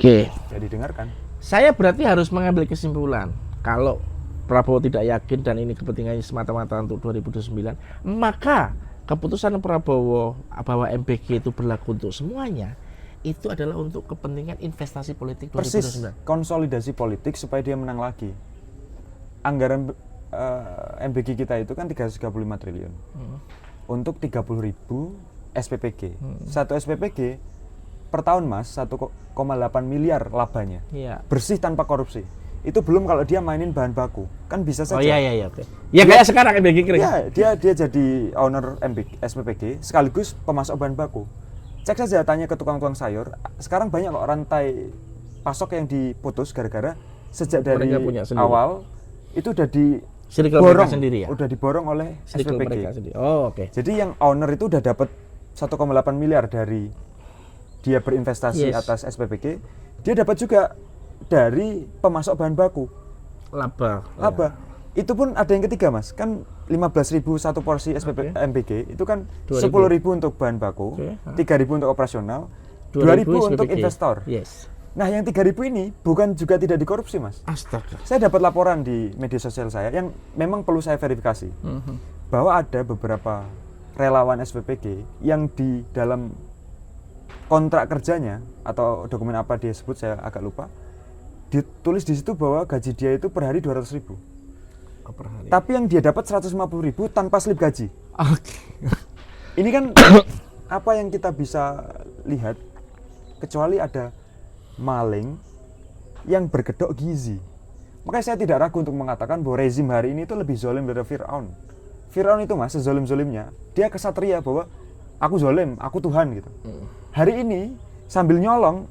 jadi dengarkan. Saya berarti harus mengambil kesimpulan, kalau Prabowo tidak yakin dan ini kepentingannya semata-mata untuk 2029, maka keputusan Prabowo bahwa MBG itu berlaku untuk semuanya, itu adalah untuk kepentingan investasi politik 2029. Persis, konsolidasi politik supaya dia menang lagi. Anggaran MBG kita itu kan 335 triliun untuk 30.000 SPPG. Satu SPPG per tahun Mas 1,8 miliar labanya, bersih tanpa korupsi. Itu belum kalau dia mainin bahan baku, kan bisa saja. Kayak sekarang MBG kering. Dia jadi owner SPPG sekaligus pemasok bahan baku. Cek saja, tanya ke tukang-tukang sayur. Sekarang banyak kok rantai pasok yang diputus gara-gara sejak dari awal itu udah diborong sendiri, udah diborong oleh SPPG. Jadi yang owner itu udah dapat 1,8 miliar dari dia berinvestasi atas SPPG. Dia dapat juga dari pemasok bahan baku. Laba. Itu pun ada yang ketiga Mas, kan 15.000 satu porsi MBG itu kan 10.000 untuk bahan baku, 3.000 untuk operasional, 2.000 untuk investor. Nah yang 3.000 ini bukan juga tidak dikorupsi Mas. Astaga. Saya dapat laporan di media sosial saya yang memang perlu saya verifikasi, bahwa ada beberapa relawan SPPG yang di dalam kontrak kerjanya atau dokumen apa dia sebut saya agak lupa, ditulis di situ bahwa gaji dia itu per hari 200.000. Per hari. Tapi yang dia dapat 150.000 tanpa slip gaji. Ini kan apa yang kita bisa lihat, kecuali ada maling yang berkedok gizi. Makanya saya tidak ragu untuk mengatakan bahwa rezim hari ini itu lebih zolim dari Fir'aun. Fir'aun itu mas, sezolim-zolimnya, dia kesatria bahwa aku zolim, aku Tuhan gitu. Hari ini sambil nyolong,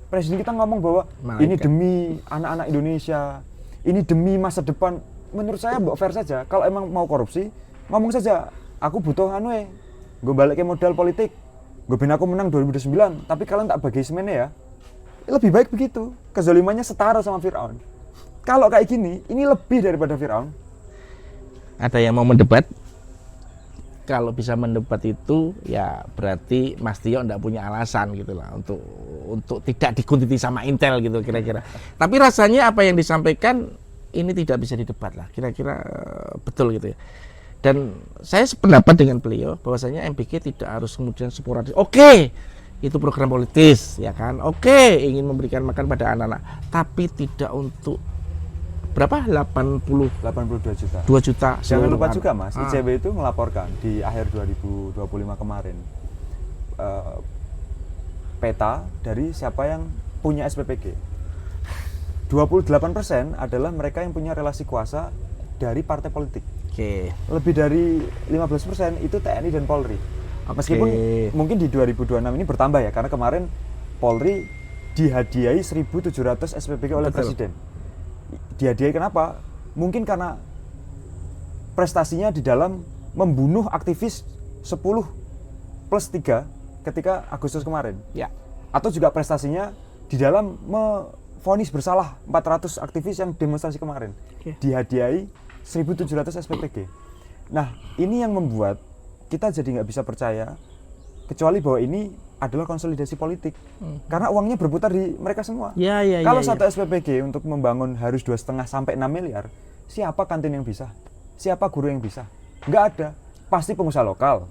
presiden kita ngomong bahwa ini demi anak-anak Indonesia, ini demi masa depan. Menurut saya mbok fair saja, kalau emang mau korupsi, ngomong saja, aku butuh gue balik ke modal politik, gue ben aku menang 2009, tapi kalian tak bagi semennya ya. Lebih baik begitu, kezalimannya setara sama Fir'aun. Kalau kayak gini, ini lebih daripada Fir'aun. Ada yang mau mendebat? Kalau bisa mendebat itu ya berarti Mas Tio enggak punya alasan gitu lah untuk tidak dikuntiti sama Intel gitu kira-kira. Tapi rasanya apa yang disampaikan ini tidak bisa didebat lah, kira-kira betul gitu ya. Dan saya sependapat dengan beliau bahwasanya MBK tidak harus kemudian sporadis. Oke, itu program politis ya kan. Oke, ingin memberikan makan pada anak-anak, tapi tidak untuk berapa? 82 juta. 2 juta. Jangan lupa juga Mas, ICW itu melaporkan di akhir 2025 kemarin peta dari siapa yang punya SPPG. 28% adalah mereka yang punya relasi kuasa dari partai politik. Oke. Lebih dari 15% itu TNI dan Polri. Meskipun mungkin di 2026 ini bertambah ya, karena kemarin Polri dihadiahi 1.700 SPPG oleh Presiden. Dihadiahi kenapa? Mungkin karena prestasinya di dalam membunuh aktivis 10+3 ketika Agustus kemarin. Ya. Atau juga prestasinya di dalam vonis bersalah 400 aktivis yang demonstrasi kemarin. Dihadiahi 1.700 SPPG. Nah, ini yang membuat kita jadi nggak bisa percaya, kecuali bahwa ini adalah konsolidasi politik. Karena uangnya berputar di mereka semua. Kalau satu SPPG untuk membangun harus 2,5 sampai 6 miliar, siapa kantin yang bisa? Siapa guru yang bisa? Nggak ada. Pasti pengusaha lokal,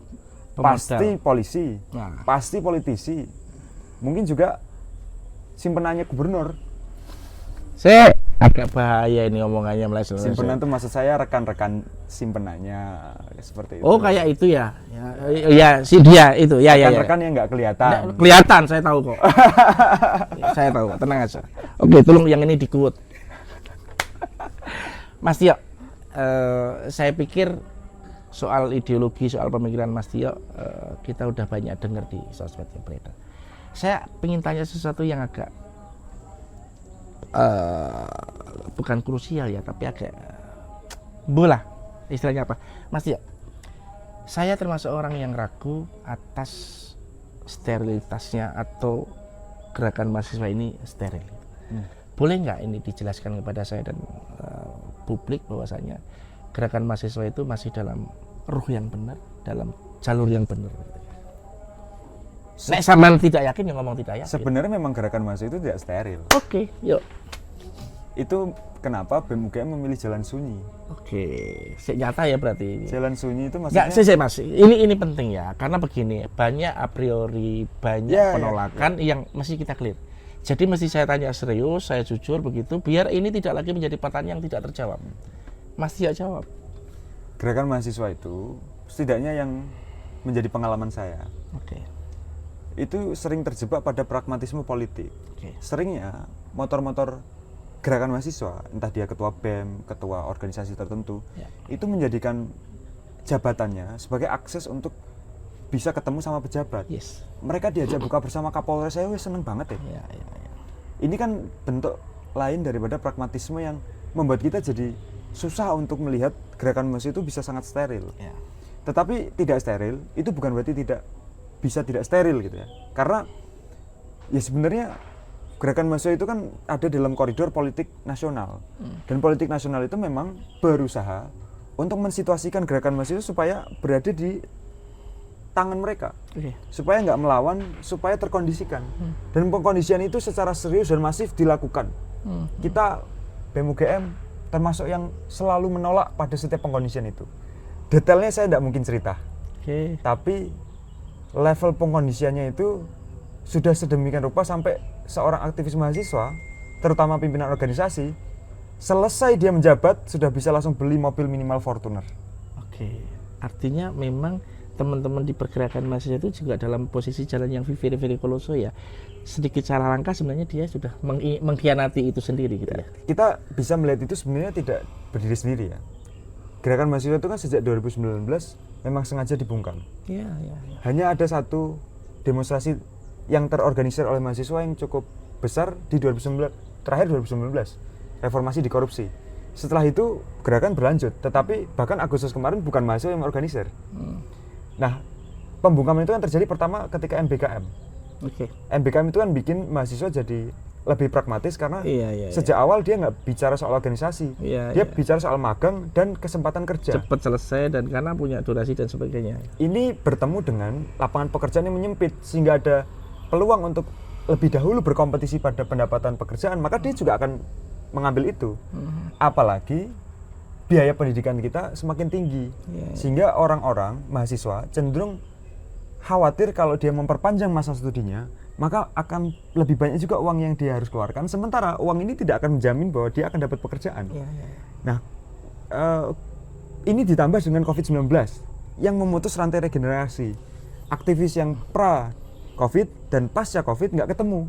pasti polisi, pasti politisi, mungkin juga simpenannya gubernur. Saya agak bahaya ini omongannya meleset. Simpenan itu maksud saya rekan-rekan simpenannya seperti itu. Oh kayak itu ya? Ya si dia itu ya. Rekan-rekan yang nggak kelihatan. Kelihatan, saya tahu kok. Saya tahu, tenang aja. Oke, tolong yang ini di-quote. Mas Tio, saya pikir soal ideologi, soal pemikiran Mas Tio kita udah banyak dengar di sosmed yang beredar. Saya ingin tanya sesuatu yang agak bukan krusial ya, tapi agak bola istilahnya apa, Mas Tio? Saya termasuk orang yang ragu atas sterilitasnya atau gerakan mahasiswa ini steril. Boleh nggak ini dijelaskan kepada saya dan publik bahwasanya gerakan mahasiswa itu masih dalam ruh yang benar, dalam jalur yang benar? Nek sampean tidak yakin, yang ngomong tidak yakin. Sebenarnya memang gerakan mahasiswa itu tidak steril. Oke, yuk. Itu kenapa BEM UGM memilih jalan sunyi. Oke, nyata ya berarti. Jalan sunyi itu maksudnya. Nggak, Mas. Ini penting ya, karena begini, banyak a priori, banyak penolakan yang mesti kita clear. Jadi mesti saya tanya serius, saya jujur begitu, biar ini tidak lagi menjadi pertanyaan yang tidak terjawab. Mas Tio jawab. Gerakan mahasiswa itu setidaknya yang menjadi pengalaman saya. Oke. Itu sering terjebak pada pragmatisme politik. Seringnya motor-motor gerakan mahasiswa, entah dia ketua BEM, ketua organisasi tertentu, itu menjadikan jabatannya sebagai akses untuk bisa ketemu sama pejabat. Mereka diajak buka bersama Kapolres, saya seneng banget ya. Ini kan bentuk lain daripada pragmatisme yang membuat kita jadi susah untuk melihat gerakan mahasiswa itu bisa sangat steril. Tetapi tidak steril, itu bukan berarti tidak bisa tidak steril gitu ya. Karena ya sebenarnya gerakan mahasiswa itu kan ada dalam koridor politik nasional. Dan politik nasional itu memang berusaha untuk mensituasikan gerakan mahasiswa supaya berada di tangan mereka. Supaya nggak melawan, supaya terkondisikan. Dan pengkondisian itu secara serius dan masif dilakukan. Kita BEM UGM termasuk yang selalu menolak pada setiap pengkondisian itu. Detailnya saya tidak mungkin cerita. Tapi level pengkondisiannya itu sudah sedemikian rupa sampai seorang aktivis mahasiswa, terutama pimpinan organisasi, selesai dia menjabat sudah bisa langsung beli mobil minimal Fortuner. Artinya memang teman-teman di pergerakan mahasiswa itu juga dalam posisi jalan yang very very koloso ya. Sedikit salah langkah sebenarnya dia sudah mengkhianati itu sendiri gitu ya. Kita bisa melihat itu sebenarnya tidak berdiri sendiri ya. Gerakan mahasiswa itu kan sejak 2019 memang sengaja dibungkam. Iya. Hanya ada satu demonstrasi yang terorganisir oleh mahasiswa yang cukup besar di 2019, terakhir 2019, reformasi di korupsi. Setelah itu gerakan berlanjut, tetapi bahkan Agustus kemarin bukan mahasiswa yang mengorganisir. Nah, pembungkaman itu kan terjadi pertama ketika MBKM. MBKM itu kan bikin mahasiswa jadi lebih pragmatis karena sejak awal dia nggak bicara soal organisasi, dia bicara soal magang dan kesempatan kerja. Cepat selesai dan karena punya durasi dan sebagainya. Ini bertemu dengan lapangan pekerjaan yang menyempit sehingga ada peluang untuk lebih dahulu berkompetisi pada pendapatan pekerjaan, maka dia juga akan mengambil itu. Apalagi biaya pendidikan kita semakin tinggi, sehingga orang-orang mahasiswa cenderung khawatir kalau dia memperpanjang masa studinya, maka akan lebih banyak juga uang yang dia harus keluarkan. Sementara uang ini tidak akan menjamin bahwa dia akan dapat pekerjaan. Nah, ini ditambah dengan COVID-19 yang memutus rantai regenerasi. Aktivis yang pra-COVID dan pasca COVID nggak ketemu.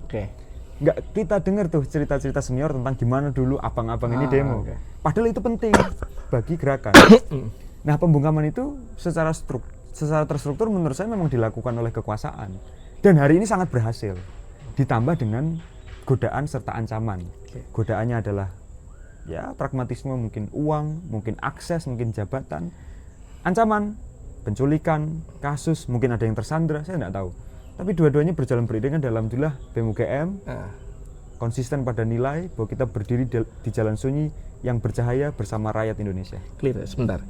Nggak kita dengar tuh cerita-cerita senior tentang gimana dulu abang-abang ini demo. Padahal itu penting bagi gerakan. Nah, pembungkaman itu secara terstruktur menurut saya memang dilakukan oleh kekuasaan. Dan hari ini sangat berhasil. Ditambah dengan godaan serta ancaman. Godaannya adalah ya pragmatisme, mungkin uang, mungkin akses, mungkin jabatan. Ancaman, penculikan, kasus, mungkin ada yang tersandra, saya tidak tahu. Tapi dua-duanya berjalan beriringan dalam alhamdulillah BEM UGM konsisten pada nilai bahwa kita berdiri di jalan sunyi yang bercahaya bersama rakyat Indonesia. Clear, sebentar.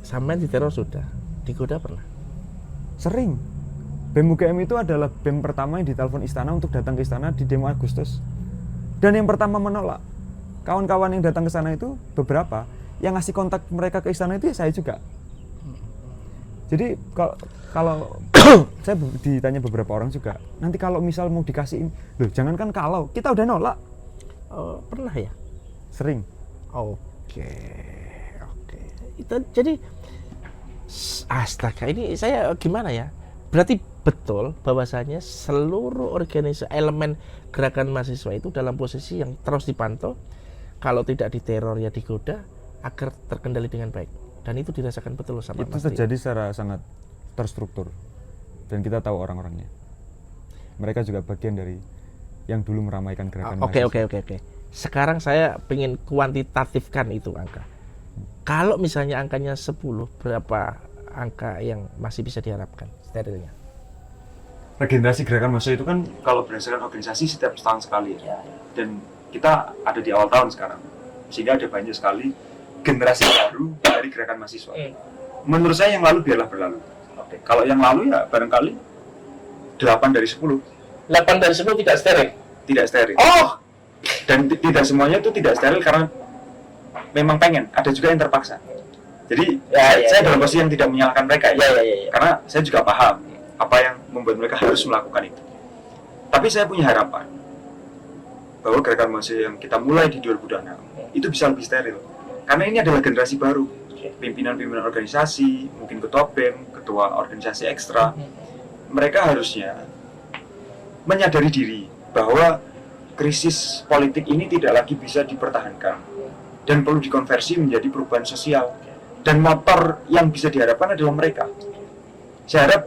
Sampai diteror sudah, digoda pernah? Sering. BEM UGM itu adalah BEM pertama yang ditelepon istana untuk datang ke istana di demo Agustus. Dan yang pertama menolak. Kawan-kawan yang datang ke sana itu beberapa, yang ngasih kontak mereka ke istana itu ya saya juga. Jadi kalau saya ditanya beberapa orang juga, nanti kalau misal mau dikasihin, loh jangankan kalau, kita udah nolak. Pernah ya? Sering. Oke. Itu jadi, astaga, ini saya gimana ya? Berarti betul bahwasanya seluruh organisasi elemen gerakan mahasiswa itu dalam posisi yang terus dipantau, kalau tidak diteror ya digoda agar terkendali dengan baik. Dan itu dirasakan betul sama Mas. Itu terjadi secara sangat terstruktur dan kita tahu orang-orangnya. Mereka juga bagian dari yang dulu meramaikan gerakan mahasiswa. Oke. Sekarang saya ingin kuantitatifkan itu angka. Kalau misalnya angkanya 10, berapa angka yang masih bisa diharapkan sterilnya? Regenerasi gerakan mahasiswa itu kan kalau berdasarkan organisasi setiap setahun sekali ya. Dan kita ada di awal tahun sekarang, sehingga ada banyak sekali generasi baru dari gerakan mahasiswa. Menurut saya yang lalu biarlah berlalu. Kalau yang lalu ya barangkali 8 dari 10. 8 dari 10 tidak steril? Tidak steril. Oh! Dan tidak semuanya itu tidak steril karena memang pengen. Ada juga yang terpaksa. Jadi saya dalam posisi yang tidak menyalahkan mereka ya. Karena saya juga paham apa yang membuat mereka harus melakukan itu. Tapi saya punya harapan bahwa gerakan mahasiswa yang kita mulai di 2026 itu bisa lebih steril. Karena ini adalah generasi baru, pimpinan-pimpinan organisasi, mungkin ketua BEM, ketua organisasi ekstra, mereka harusnya menyadari diri bahwa krisis politik ini tidak lagi bisa dipertahankan dan perlu dikonversi menjadi perubahan sosial, dan motor yang bisa diharapkan adalah mereka. Saya harap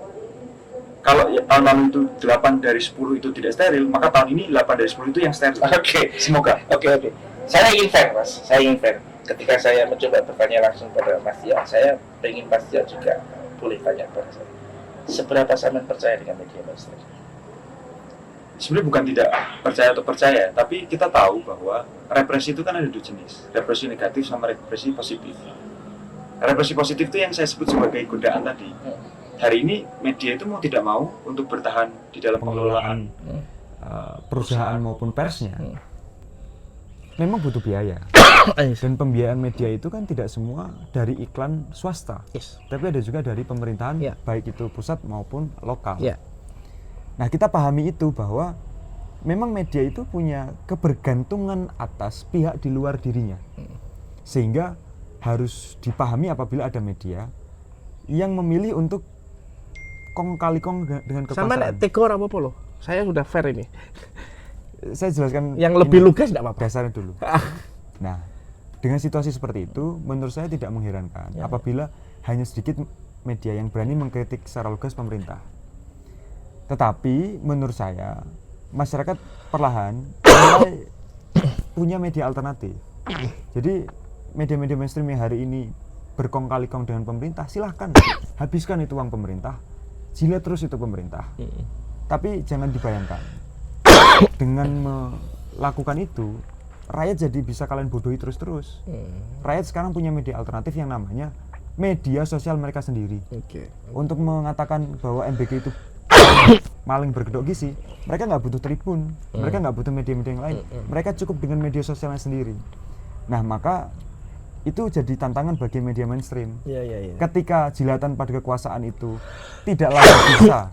kalau tahun lalu itu 8 dari 10 itu tidak steril, maka tahun ini 8 dari 10 itu yang steril. Semoga. Oke. Saya ingin fair, Mas. Ketika saya mencoba bertanya langsung pada Mas Tia, saya ingin Mas Tia juga boleh tanya pada saya. Seberapa sampean percaya dengan media mainstream? Sebenarnya bukan tidak percaya atau percaya, tapi kita tahu bahwa represi itu kan ada dua jenis, represi negatif sama represi positif. Represi positif itu yang saya sebut sebagai godaan tadi. Hari ini media itu mau tidak mau untuk bertahan di dalam pengelolaan perusahaan maupun persnya, memang butuh biaya. Dan pembiayaan media itu kan tidak semua dari iklan swasta, tapi ada juga dari pemerintahan, baik itu pusat maupun lokal. Nah, kita pahami itu bahwa memang media itu punya kebergantungan atas pihak di luar dirinya, sehingga harus dipahami apabila ada media yang memilih untuk kong kali kong dengan Sama kekuasaan. nek tegor apa loh? Saya sudah fair ini. Saya jelaskan Yang lebih ini lugas tidak apa-apa. dasarnya dulu. Nah, dengan situasi seperti itu, menurut saya tidak mengherankan Ya, apabila hanya sedikit media yang berani mengkritik secara lugas pemerintah. Tetapi menurut saya masyarakat perlahan mulai punya media alternatif. Jadi media-media mainstream yang hari ini berkong kali kong dengan pemerintah, silahkan habiskan itu uang pemerintah, jilat terus itu pemerintah. Tapi jangan dibayangkan dengan melakukan itu rakyat jadi bisa kalian bodohi terus-terus. Rakyat sekarang punya media alternatif yang namanya media sosial mereka sendiri. Untuk mengatakan bahwa MBG itu maling berkedok gizi, mereka nggak butuh Tribun, mereka nggak butuh media-media yang lain, mereka cukup dengan media sosialnya sendiri. Nah, maka itu jadi tantangan bagi media mainstream. Ketika jilatan pada kekuasaan itu tidak lagi bisa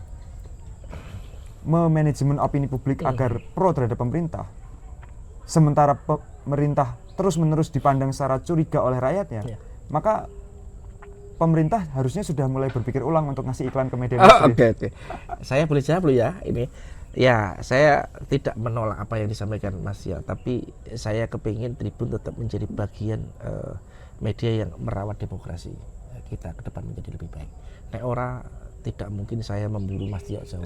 memanajemen opini publik agar pro terhadap pemerintah, sementara pemerintah terus-menerus dipandang secara curiga oleh rakyatnya, maka pemerintah harusnya sudah mulai berpikir ulang untuk ngasih iklan ke media mainstream. Oke. Saya boleh jawab dulu ya ini. Ya, saya tidak menolak apa yang disampaikan Mas Tio, tapi saya kepingin Tribun tetap menjadi bagian media yang merawat demokrasi kita ke depan menjadi lebih baik. Nek ora tidak mungkin saya memburu Mas Tio jauh.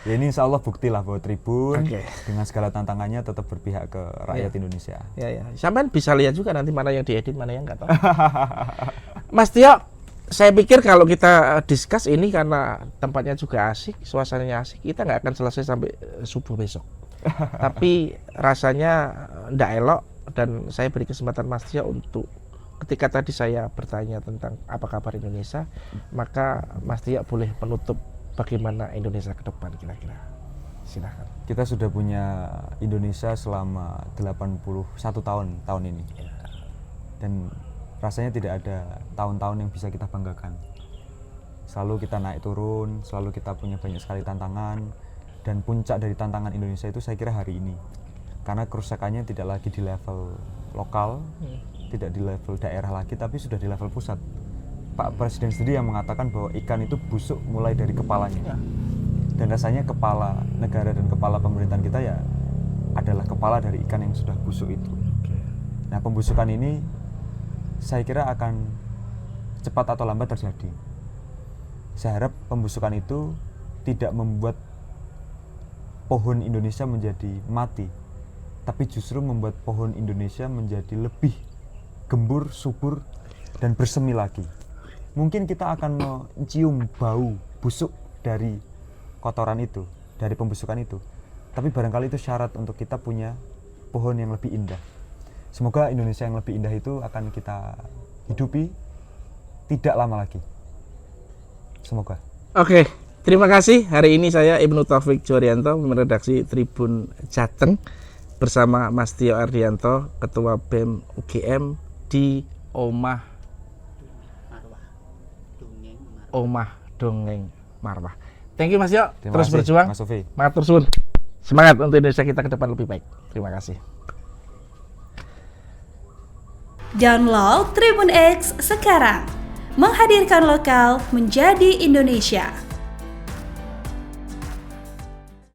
Ya ini insya Allah bukti lah bahwa Tribun Oke. dengan segala tantangannya tetap berpihak ke rakyat Indonesia. Ya. Sampean bisa lihat juga nanti mana yang diedit, mana yang enggak tahu. Mas Tio, saya pikir kalau kita discuss ini karena tempatnya juga asik, suasananya asik, kita nggak akan selesai sampai subuh besok. Tapi rasanya ndak elok dan saya beri kesempatan Mas Tio untuk ketika tadi saya bertanya tentang apa kabar Indonesia, maka Mas Tio boleh menutup bagaimana Indonesia ke depan kira-kira. Silakan. Kita sudah punya Indonesia selama 81 tahun ini. Dan rasanya tidak ada tahun-tahun yang bisa kita banggakan. Selalu kita naik turun, selalu kita punya banyak sekali tantangan, dan puncak dari tantangan Indonesia itu saya kira hari ini. Karena kerusakannya tidak lagi di level lokal, tidak di level daerah lagi, tapi sudah di level pusat. Pak Presiden sendiri yang mengatakan bahwa ikan itu busuk mulai dari kepalanya. Dan rasanya kepala negara dan kepala pemerintahan kita ya adalah kepala dari ikan yang sudah busuk itu. Nah, pembusukan ini saya kira akan cepat atau lambat terjadi. Saya harap pembusukan itu tidak membuat pohon Indonesia menjadi mati, tapi justru membuat pohon Indonesia menjadi lebih gembur, subur, dan bersemi lagi. Mungkin kita akan mencium bau busuk dari kotoran itu, dari pembusukan itu. Tapi barangkali itu syarat untuk kita punya pohon yang lebih indah. Semoga Indonesia yang lebih indah itu akan kita hidupi tidak lama lagi. Semoga. Oke, terima kasih. Hari ini saya Ibnu Taufik Jorianto, redaksi Tribun Jateng, bersama Mas Tio Ardianto, Ketua BEM UGM di Omah Dongeng Marwah. Thank you Mas Tio, terus kasih, berjuang. Mas Sofi. Matur suwun. Semangat untuk Indonesia kita ke depan lebih baik. Terima kasih. Download Tribun X sekarang. Menghadirkan lokal menjadi Indonesia.